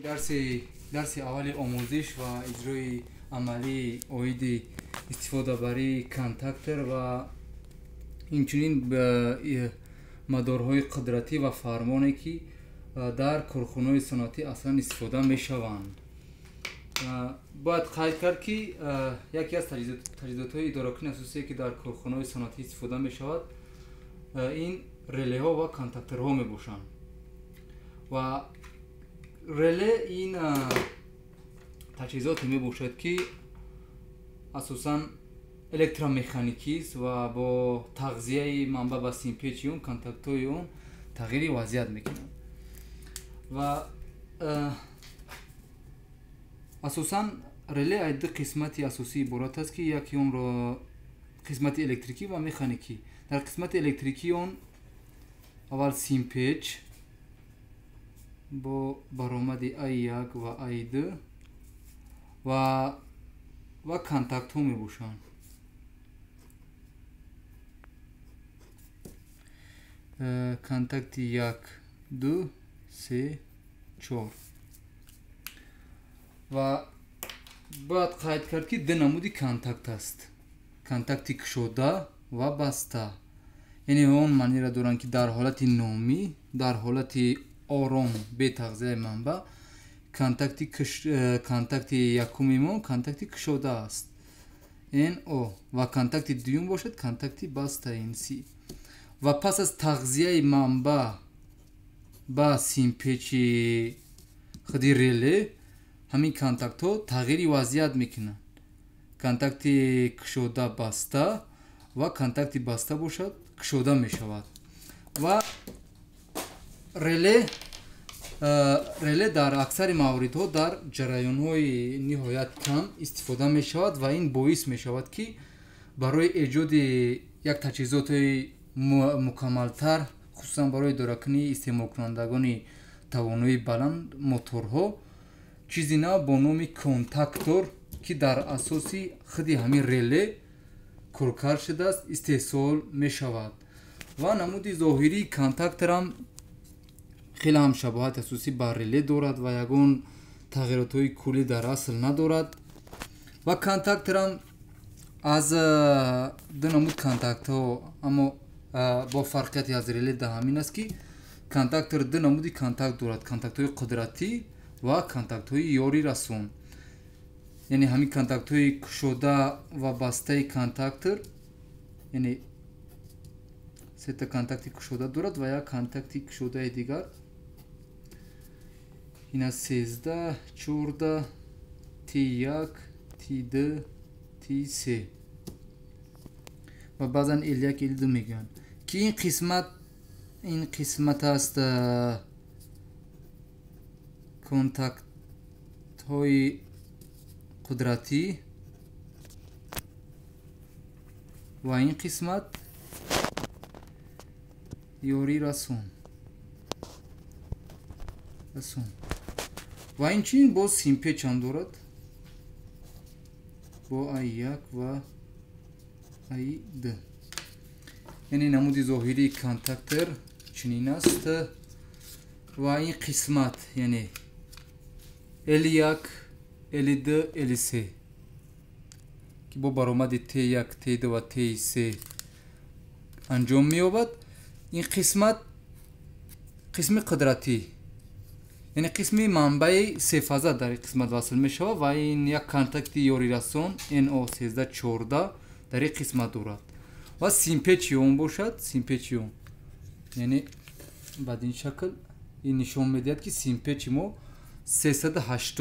درس اول آموزش و اجرای عملی اوید استفاده برای کانتاکتور و اینچنین به مدارهای قدرتی و فرمانی که در کارخانه‌های صنعتی اصلا استفاده میشوند. باید قید کرد که یکی از تجهیزات‌های ادراکی اساسی که در کارخانه‌های صنعتی استفاده میشود این رله ها و کانتاکتورها میباشند و رله این تجهیزاتی میباشد که اساساً الکترومکانیکی است و با تغذیه منبع و سیمپیچ اون کانتاکت‌های اون تغییر وضعیت میکنند و اساساً رله از دو قسمتی اساسی عبارت است که یکی اون رو قسمت الکتریکی و مکانیکی. در قسمت الکتریکی اون اول سیمپیچ با برآمد I1 و I2 و کانتاکت ها می باشند. کانتاکت 1 2 3 4 و باید قید کرد که دو نمودی کانتاکت است: کانتاکت کشوده و بسته. یعنی اون معنی را دارند که در حالت نرمی، در حالت آرام به تغذیه منبع کانتاکت یکمی ما کانتاکت کشوده است، این او، و کانتاکت دوم باشد کانتاکت بسته، این سی. و پس از تغذیه منبع با سیمپیچ خودی رله همین کانتاکت ها تغییر وضعیت میکنند. کانتاکت کشوده بسته و کانتاکت بسته باشد کشوده میشود و رله در اکثر موارد در جریان های نهایت کم استفاده می شود و این باعث می شود که برای ایجاد یک تجهیزات مکمل تر، خصوصا برای دراکنی استعمال کنندگان توانایی بلند موتورها، چیزی نه با نام کانتاکتور که در اساسی خود همین رله کارکرد شده است استحصال می شود. و نمود ظاهری کانتاکتور هم خیلی هم شباهت اساسی با رله دارد و یگان تغییرات های کلی در اصل ندارد و کانتاکتور هم از دو نمود کانتاکت ها اما با فرقیت از رله ده همین است که کانتاکتور دو نمودی کانتاکت دارد: کانتاکت های قدرتی و کانتاکت های یاری رسون. یعنی همین کانتاکت های کشوده و بسته کانتاکتور، یعنی سه تا کانتاکت کشوده دارد و یک کانتاکت کشوده دیگر، اینا 13 14 T1 T2 T3 و بعضا L1 L2 میگن که این قسمت است کانتاکت های قدرتی و این قسمت یاری رسون و این چین باز سیمپیچ هم دارد با I1 و I2. یعنی نمود ظاهری کانتاکتور چنین است و این قسمت یعنی L1 L2 L3 که با برآمد T1 T2 و T3 انجام می‌یابد. این قسم قدرتی، یعنی قسم منبع سه فازه در این قسمت وصل می شود و این یک کانتاکت یاری رسون NO1314 در این قسمت دارد و سیمپیچ اون باشد. سیمپیچ اون یعنی بعد این شکل این نشون میدهد که سیمپیچ ما 380،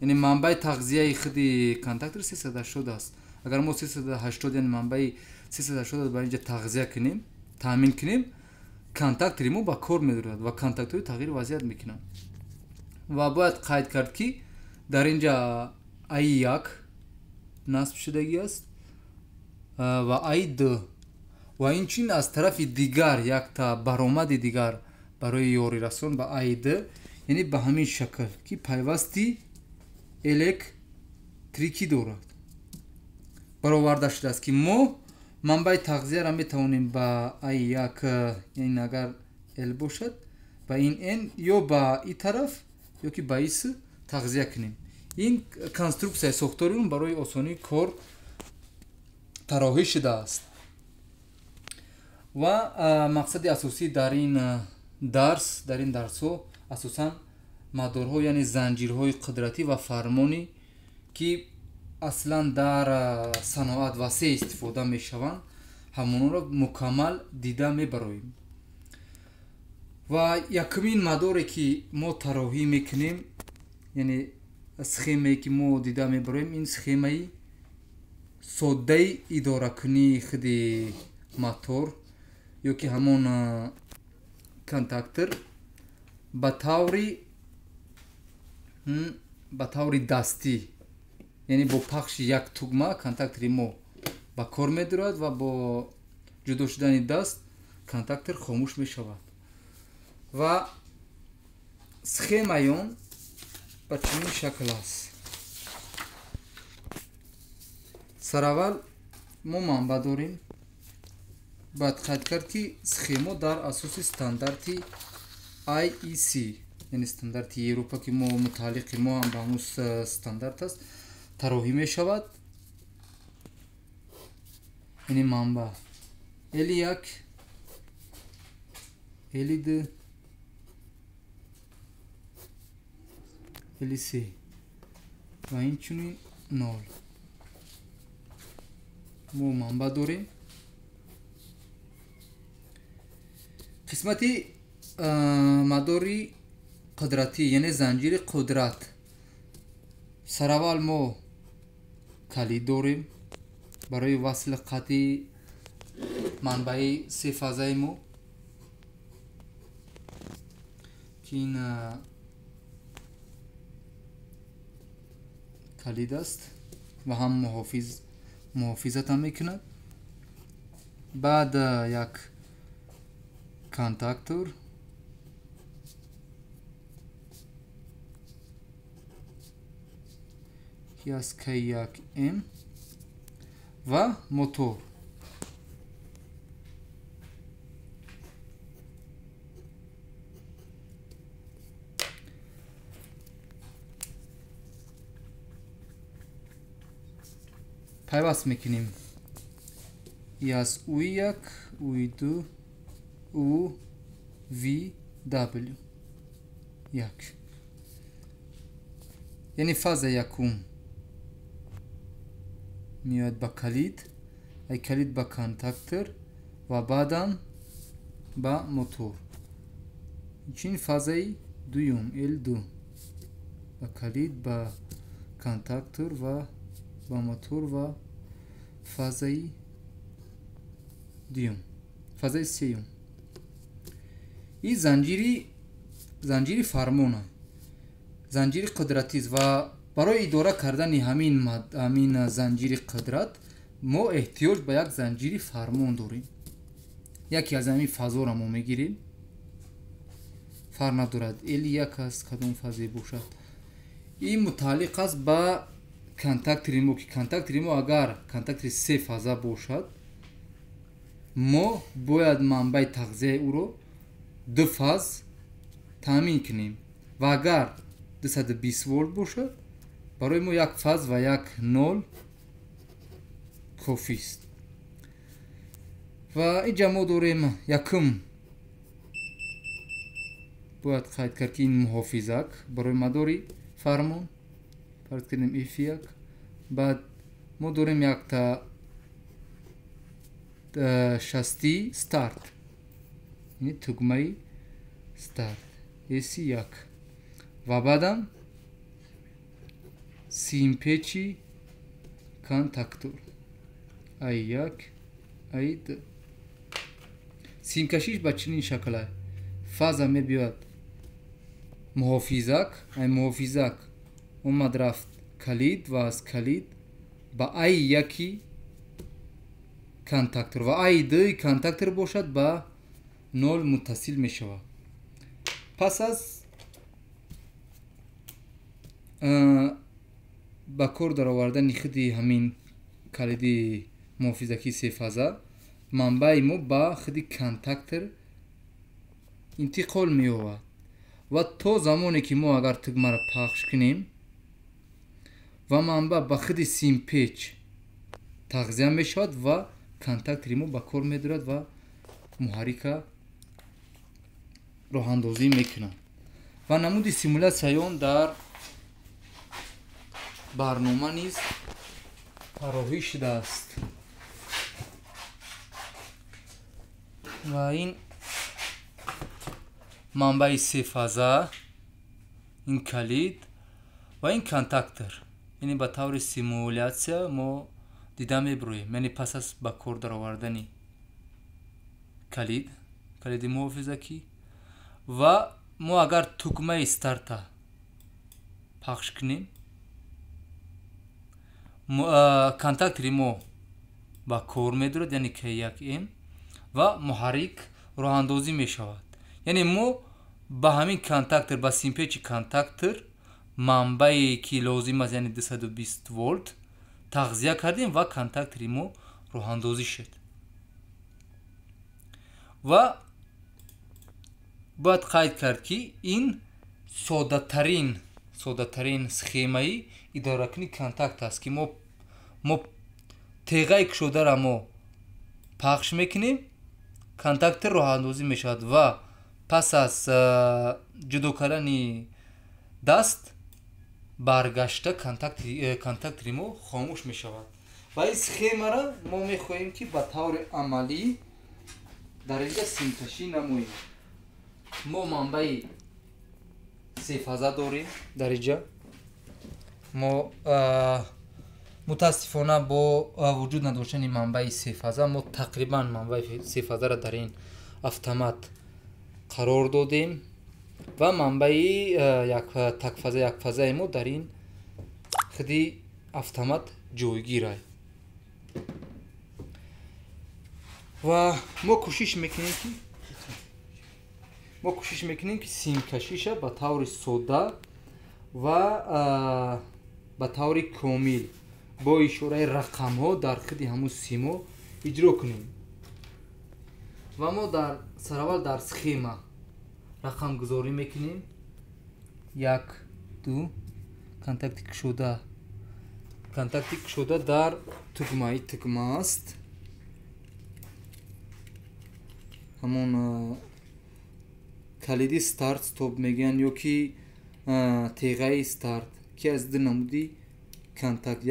یعنی منبع تغذیه خود کانتاکتور 380 است. اگر ما 380 یعنی منبع 380 برای اینجا تغذیه کنیم، تامین کنیم، کانتاکتور ما با کار می‌دارد و کانتاکتور تغییر وضعیت میکنند. و باید قید کرد که در اینجا I1 نصب شدگی است و I2 و این چین از طرف دیگر یک تا برآمد دیگر برای یاری رسون به I2، یعنی به همین شکل که پیوستی الکتریکی دارد برآورده شده است که ما منبع تغذیه را میتوانیم با I1 یعنی اگر L باشد و این N یا با این طرف ёки баъис тағзия кунем. ин конструксияи сохторион барои осонии кор тароҳӣ шудааст ва мақсади асосӣ дар ин дарсҳо асосан мадорҳо яъне занҷирҳои қудратӣ ва фармонӣ ки аслан дар саноат васеъ истифода мешаванд ҳамонро мукаммал дида мебароем. ва якумин мадоре ки мо тароҳӣ мекунем яъне схемае ки мо дида мебароем ин схемаи соддаи идоракунии худи мотор ёки ҳамон контактор ба таври дастӣ яъне бо пахши як тугма контактори мо ба кор медурад ва бо ҷудо шудани даст контактор хомӯш мешавад ва схемаи он ба чунин шакл аст. сараввал мо манбаъ дорем. баъд қайд кард ки схемо дар асоси стандарти IEC яъне стандарти Европа ки мо мутааллиқи мо ҳам ба ҳамун стандарт аст тароҳӣ мешавад. яъне манбаъ L1 L2 L3 ва инчунин 0 мо манбаъ дорем. қисмати мадори қудратӣ яъне занҷири қудрат. сараввал мо калид дорем барои васли қатъи манбаи сефазаи мо ки ин калид аст ва ҳам муҳофизатам мекунад. баъд як контактор ки аст K1M ва мотор. пайваст мекунем. ин аст U1 U2 UVW 1 яъне фаза якум меояд ба калид ай калид ба контактор ва баъдам ба мотор. инчунин фазаи дуюм L2 ба калид ба контактор ва ба мотор ва фазаи дуюм фазаи сеюм. ин занҷири фармон аст, занҷири қудратист ва барои идора кардани ҳамин занҷири қудрат мо эҳтиёҷ ба як занҷири фармон дорем. яке аз ҳамин фазоро мо мегирем. фарқ надорад L1 аст кадом фазе бошад. ин мутааллиқ аст ба контактори мо ки контактори мо агар контактори се фаза бошад мо бояд манбаи тағзияи ӯро ду фаз таъмин кунем ва агар 220 волт бошад барои мо як фаз ва як нол кофист. ва инҷа мо дорем якум бояд қайд кард ки ин муҳофизак барои мадори фармон фарз кардем F1. баъд мо дорем якта шасти старт яъне тугмаи старт S1 ва баъдам симпечи контактор I1 I2. симкашиш ба чунин шакл аст. фаза мебиёяд муҳофизак ай муҳофизак омад рафт калид ва аз калид ба I1 контактор ва I2 контактор бошад ба 0 муттасил мешавад. пас аз ба кор даровардани худи ҳамин калиди муҳофизакии сефаза манбаи мо ба худи контактор интиқол меёбад ва то замоне ки мо агар тугмаро пахш кунем ва манба ба худи симпеч тағзия мешавад ва контактори мо ба кор медурад ва муҳаррика роҳандозӣ мекунад ва намуди симулятсияён дар барнома низ тароҳӣ шудааст ва ин манбаи сефаза ин калид ва ин контактор яъне ба таври симулятсия мо дида мебироем яъне пас аз ба кор даровардани калиди муҳофизакӣ ва мо агар тугмаи старта пахш кунем контактори мо ба кор медурад яъне K1M ва муҳаррик роҳандозӣ мешавад яъне мо ба ҳамин контактор ба симпечи контактор манбае ки лозим аст яъне 220 волт тағзия кардем ва контактори мо роҳандозӣ шуд ва бояд қайд кард ки ин соддатарин схемаи идоракунии контакт аст ки мо теғаи кушодаро мо пахш мекунем контактор роҳандозӣ мешавад ва пас аз ҷудо кардани даст баргашта контактори мо хомӯш мешавад ва ин схемаро мо мехоҳем ки ба таври амалӣ дар инҷа симкашӣ намоем мо манбаи сефаза дорем дар инҷа мо мутаассифона бо вуҷуд надоштани манбаи сефаза мо тақрибан манбаи сефазаро дар ин автомат қарор додем ва манбаи якфазаи мо дар ин худи автомат ҷойгирай ва мо кӯшиш мекунем ки симкашиша ба таври содда ва ба таври комил бо ишораи рақамҳо дар худи ҳамун симо иҷро кунем ва мо сараввал дар схема рақамгузорӣ мекунем 1 2 контакти кушода дар тугма аст ҳамон калиди старт стоп мегӯянд ё ки теғаи старт ки аз ду намуди контакт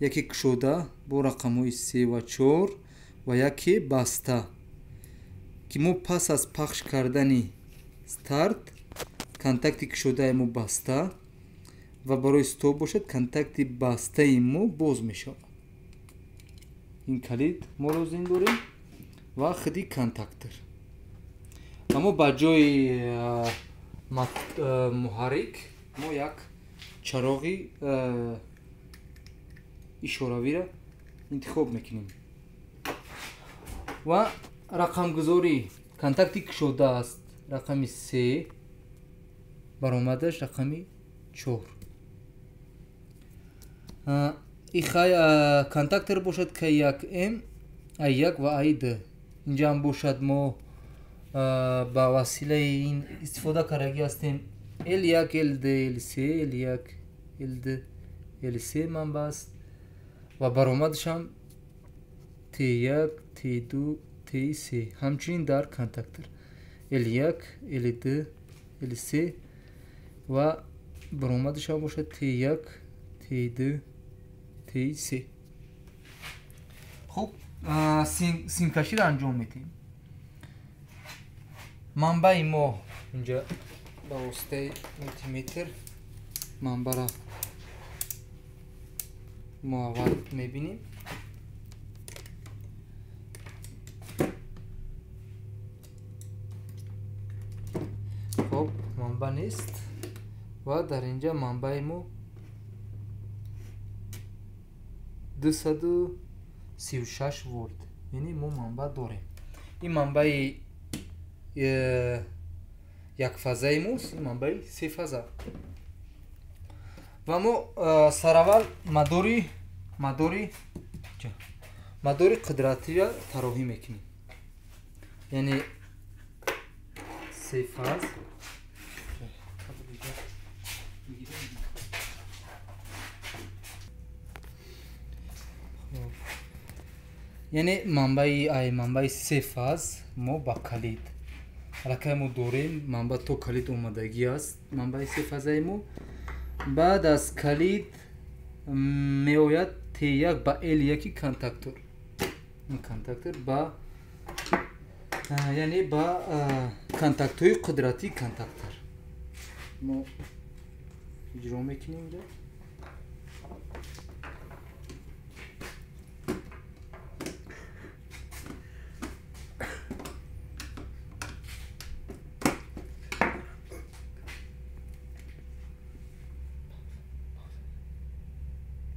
яке кушода бо рақамҳои 3 ва 4 ва яке баста ки мо пас аз пахш кардани старт контакти кушодаи мо баста ва барои стоп бошад контакти бастаи мо боз мешавад ин калид мо лозим дорем ва худи контактор аммо ба ҷои муҳаррик мо як чароғи ишоравиро интихоб мекунем ва рақамгузори контакти кушода аст рақами 3 баромадаш рақами 4 контактор бошад K1M I1 ва I2 инҷа ҳам бошад мо ба василаи ин истифода кардаги ҳастем L1 L2 L3 L1 L2 L3 манба аст ва баромадашам T1 T2 T3 ҳамчунин дар контактор L1 L2 L3 ва баромадашам бошад T1 T2 T3 хуб симкаширо анҷом медиҳем манбаи мо инҷа ба воситаи мултиметр манбаро мо аввал мебинем хуб манба нест ва дар инҷа манбаи мо 236 волт яъне мо манба дорем ин манбаи якфазаи мост ин манбаи сефаза ва мо сараввал мадори қудратиро тароҳӣ мекунем яъне سه فاز یعنی منبع سه فاز ما با کلید حالا ما داریم منبع تو کلید اومدگی است منبع سه فازای ما بعد از کلید میآید T1 با L1 کانتاکتور این کانتاکتور با یعنی با کانتاکتوی قدرتی کانتاکتور ما اجرا میکنیم اینجا